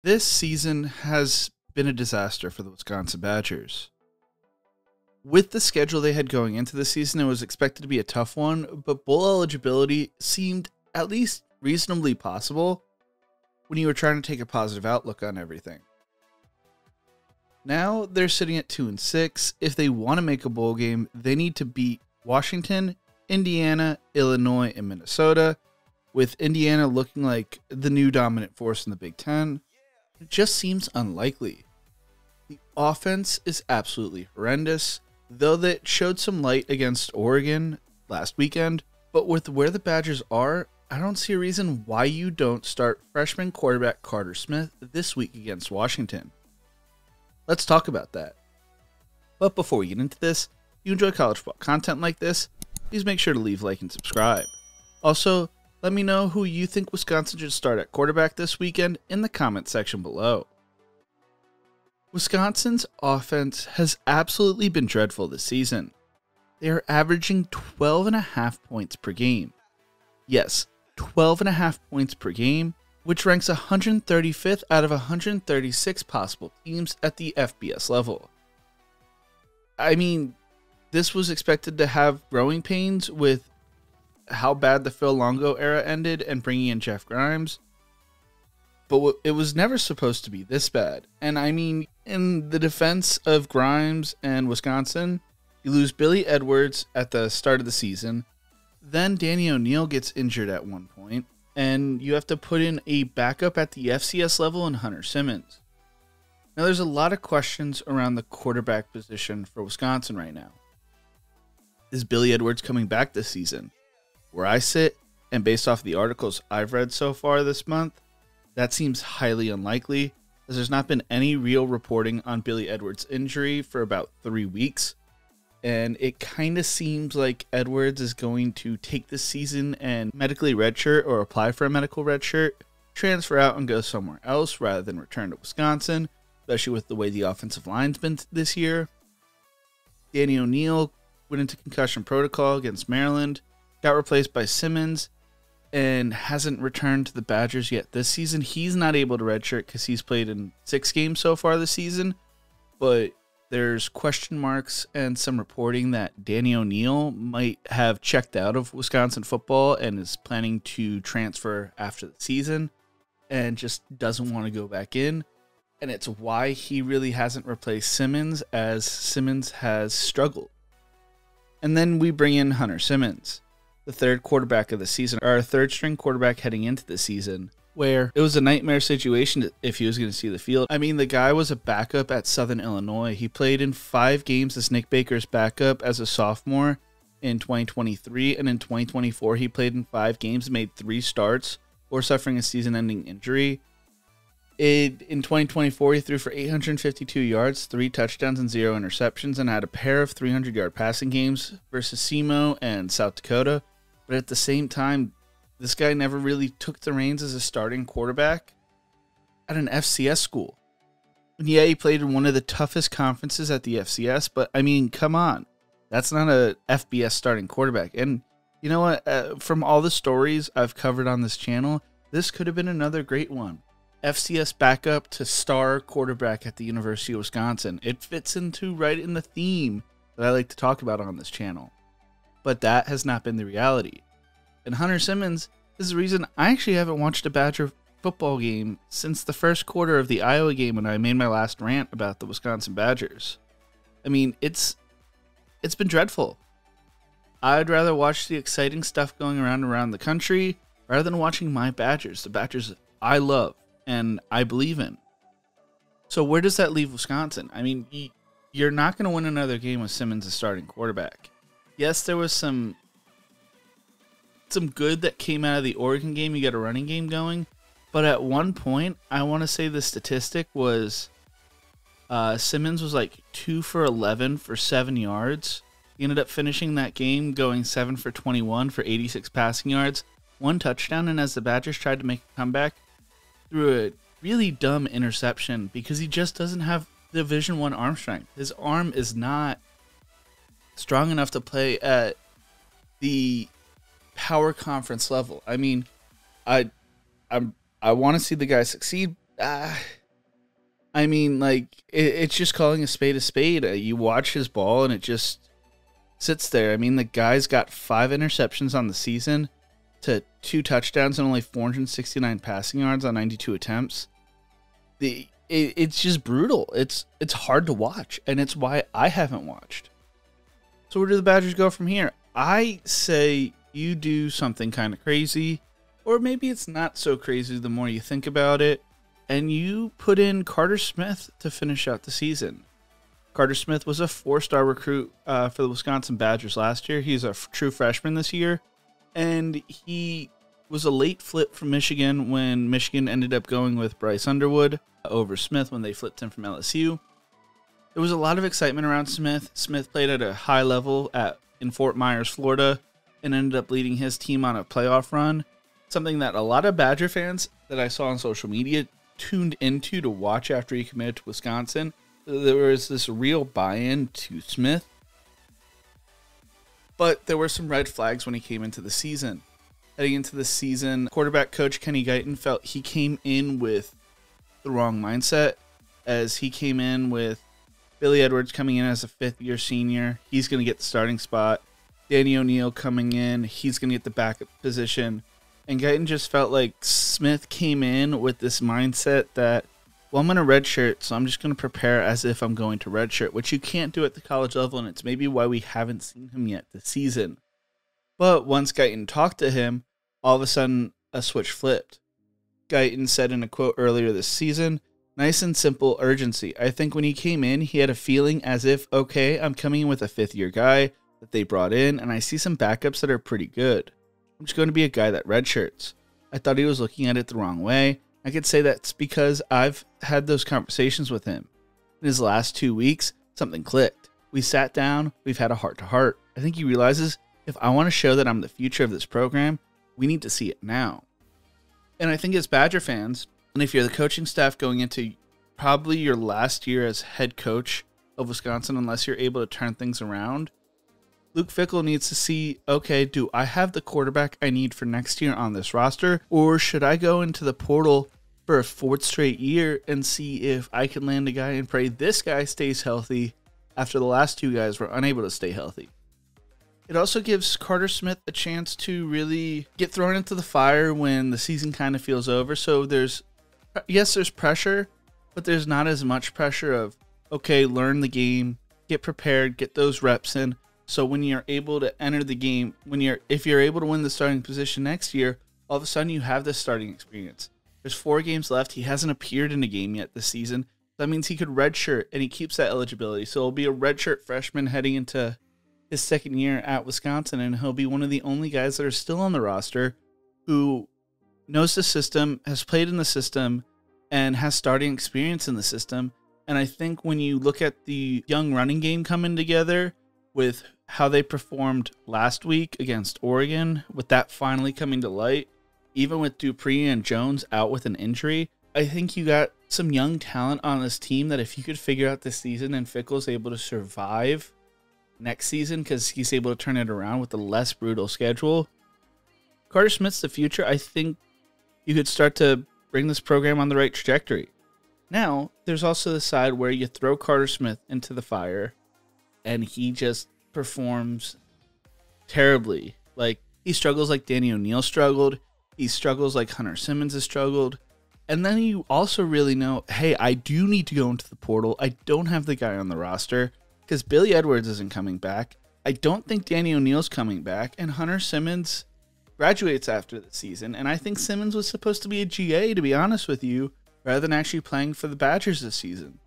This season has been a disaster for the Wisconsin Badgers. With the schedule they had going into the season, it was expected to be a tough one, but bowl eligibility seemed at least reasonably possible when you were trying to take a positive outlook on everything. Now they're sitting at 2-6. If they want to make a bowl game, they need to beat Washington, Indiana, Illinois, and Minnesota, with Indiana looking like the new dominant force in the Big Ten. It just seems unlikely. The offense is absolutely horrendous, though that showed some light against Oregon last weekend. But with where the Badgers are, I don't see a reason why you don't start freshman quarterback Carter Smith this week against Washington. Let's talk about that. But before we get into this, if you enjoy college football content like this, please make sure to leave a like and subscribe. Also, let me know who you think Wisconsin should start at quarterback this weekend in the comment section below. Wisconsin's offense has absolutely been dreadful this season. They are averaging 12.5 points per game. Yes, 12.5 points per game, which ranks 135th out of 136 possible teams at the FBS level. I mean, this was expected to have growing pains with how bad the Phil Longo era ended and bringing in Jeff Grimes, but it was never supposed to be this bad. And I mean, in the defense of Grimes and Wisconsin, you lose Billy Edwards at the start of the season, then Danny O'Neal gets injured at one point, and you have to put in a backup at the FCS level in Hunter Simmons. Now, there's a lot of questions around the quarterback position for Wisconsin right now. Is Billy Edwards coming back this season? Where I sit, and based off the articles I've read so far this month, that seems highly unlikely, as there's not been any real reporting on Billy Edwards' injury for about 3 weeks. And it kind of seems like Edwards is going to take this season and medically redshirt or apply for a medical redshirt, transfer out and go somewhere else rather than return to Wisconsin, especially with the way the offensive line's been this year. Danny O'Neal went into concussion protocol against Maryland, got replaced by Simmons, and hasn't returned to the Badgers yet this season. He's not able to redshirt because he's played in 6 games so far this season, but there's question marks and some reporting that Danny O'Neal might have checked out of Wisconsin football and is planning to transfer after the season and just doesn't want to go back in. And it's why he really hasn't replaced Simmons, as Simmons has struggled. And then we bring in Hunter Simmons, the third quarterback of the season, or our third string quarterback heading into the season, where it was a nightmare situation if he was going to see the field. I mean, the guy was a backup at Southern Illinois. He played in 5 games as Nick Baker's backup as a sophomore in 2023, and in 2024 he played in 5 games and made 3 starts before suffering a season-ending injury. In 2024, he threw for 852 yards, 3 touchdowns, and 0 interceptions, and had a pair of 300-yard passing games versus SEMO and South Dakota. But at the same time, this guy never really took the reins as a starting quarterback at an FCS school. And yeah, he played in one of the toughest conferences at the FCS, but I mean, come on. That's not a FBS starting quarterback. And you know what? From all the stories I've covered on this channel, this could have been another great one. FCS backup to star quarterback at the University of Wisconsin. It fits into right in the theme that I like to talk about on this channel. But that has not been the reality. And Hunter Simmons is the reason I actually haven't watched a Badger football game since the first quarter of the Iowa game when I made my last rant about the Wisconsin Badgers. I mean, it's been dreadful. I'd rather watch the exciting stuff going around the country rather than watching my Badgers, the Badgers I love and I believe in. So where does that leave Wisconsin? I mean, you're not going to win another game with Simmons as starting quarterback. Yes, there was some good that came out of the Oregon game. You got a running game going. But at one point, I want to say the statistic was Simmons was like 2 for 11 for 7 yards. He ended up finishing that game going 7 for 21 for 86 passing yards, 1 touchdown. And as the Badgers tried to make a comeback, threw a really dumb interception because he just doesn't have Division I arm strength. His arm is not strong enough to play at the power conference level. I mean, I want to see the guy succeed. I mean, like, it's just calling a spade a spade. You watch his ball and it just sits there. I mean, the guy's got 5 interceptions on the season to 2 touchdowns and only 469 passing yards on 92 attempts. It's just brutal. It's hard to watch, and it's why I haven't watched. So where do the Badgers go from here? I say you do something kind of crazy, or maybe it's not so crazy the more you think about it, and you put in Carter Smith to finish out the season. Carter Smith was a 4-star recruit for the Wisconsin Badgers last year. He's a true freshman this year, and he was a late flip from Michigan when Michigan ended up going with Bryce Underwood over Smith when they flipped him from LSU. There was a lot of excitement around Smith. Smith played at a high level in Fort Myers, Florida, and ended up leading his team on a playoff run, something that a lot of Badger fans that I saw on social media tuned into to watch after he committed to Wisconsin. There was this real buy-in to Smith, but there were some red flags when he came into the season. Heading into the season, quarterback coach Kenny Guyton felt he came in with the wrong mindset, as he came in with Billy Edwards coming in as a 5th-year senior. He's going to get the starting spot. Danny O'Neal coming in. He's going to get the backup position. And Guyton just felt like Smith came in with this mindset that, well, I'm going to redshirt, so I'm just going to prepare as if I'm going to redshirt, which you can't do at the college level, and it's maybe why we haven't seen him yet this season. But once Guyton talked to him, all of a sudden a switch flipped. Guyton said in a quote earlier this season, "Nice and simple urgency. I think when he came in, he had a feeling as if, okay, I'm coming in with a 5th-year guy that they brought in, and I see some backups that are pretty good. I'm just going to be a guy that redshirts." I thought he was looking at it the wrong way. I could say that's because I've had those conversations with him. In his last 2 weeks, something clicked. We sat down, we've had a heart-to-heart. I think he realizes, if I want to show that I'm the future of this program, we need to see it now. And I think as Badger fans, and if you're the coaching staff going into probably your last year as head coach of Wisconsin, unless you're able to turn things around, Luke Fickell needs to see, okay, do I have the quarterback I need for next year on this roster, or should I go into the portal for a 4th straight year and see if I can land a guy and pray this guy stays healthy after the last 2 guys were unable to stay healthy? It also gives Carter Smith a chance to really get thrown into the fire when the season kind of feels over. So there's pressure, but there's not as much pressure of, okay, learn the game, get prepared, get those reps in. So when you're able to enter the game, if you're able to win the starting position next year, all of a sudden you have this starting experience. There's 4 games left. He hasn't appeared in a game yet this season. That means he could redshirt, and he keeps that eligibility. So he'll be a redshirt freshman heading into his 2nd year at Wisconsin, and he'll be one of the only guys that are still on the roster who knows the system, has played in the system, and has starting experience in the system. And I think when you look at the young running game coming together with how they performed last week against Oregon, with that finally coming to light, even with Dupree and Jones out with an injury, I think you got some young talent on this team that if you could figure out this season and Fickell's able to survive next season because he's able to turn it around with a less brutal schedule, Carter Smith's the future. I think you could start to bring this program on the right trajectory. Now, there's also the side where you throw Carter Smith into the fire and he just performs terribly. Like, he struggles like Danny O'Neal struggled. He struggles like Hunter Simmons has struggled. And then you also really know, hey, I do need to go into the portal. I don't have the guy on the roster because Billy Edwards isn't coming back. I don't think Danny O'Neal's coming back. And Hunter Simmons graduates after the season. And I think Simmons was supposed to be a GA, to be honest with you, rather than actually playing for the Badgers this season.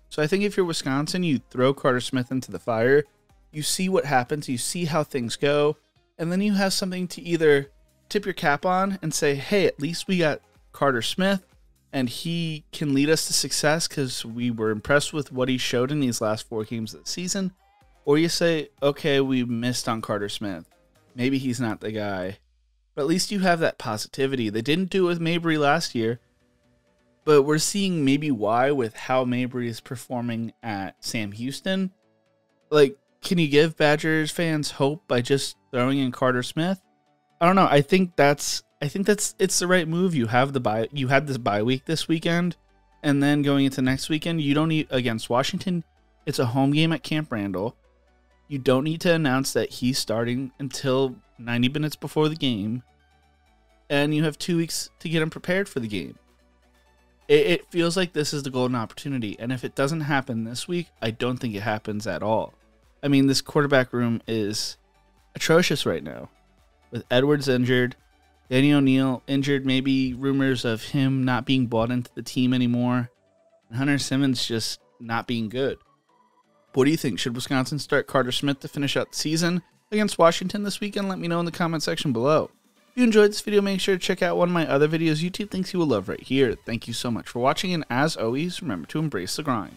So I think if you're Wisconsin, you throw Carter Smith into the fire. You see what happens. You see how things go. And then you have something to either tip your cap on and say, hey, at least we got Carter Smith and he can lead us to success because we were impressed with what he showed in these last 4 games of the season. Or you say, okay, we missed on Carter Smith. Maybe he's not the guy. But at least you have that positivity. They didn't do it with Mabry last year. But we're seeing maybe why with how Mabry is performing at Sam Houston. Like, can you give Badgers fans hope by just throwing in Carter Smith? I don't know. I think it's the right move. You have the bye. You had this bye week this weekend. And then going into next weekend, you don't need, against Washington, it's a home game at Camp Randall. You don't need to announce that he's starting until 90 minutes before the game. And you have 2 weeks to get him prepared for the game. It feels like this is the golden opportunity. And if it doesn't happen this week, I don't think it happens at all. I mean, this quarterback room is atrocious right now. With Edwards injured, Danny O'Neal injured, maybe rumors of him not being bought into the team anymore, and Hunter Simmons just not being good. What do you think? Should Wisconsin start Carter Smith to finish out the season against Washington this weekend? Let me know in the comment section below. If you enjoyed this video, make sure to check out one of my other videos YouTube thinks you will love right here. Thank you so much for watching, and as always, remember to embrace the grind.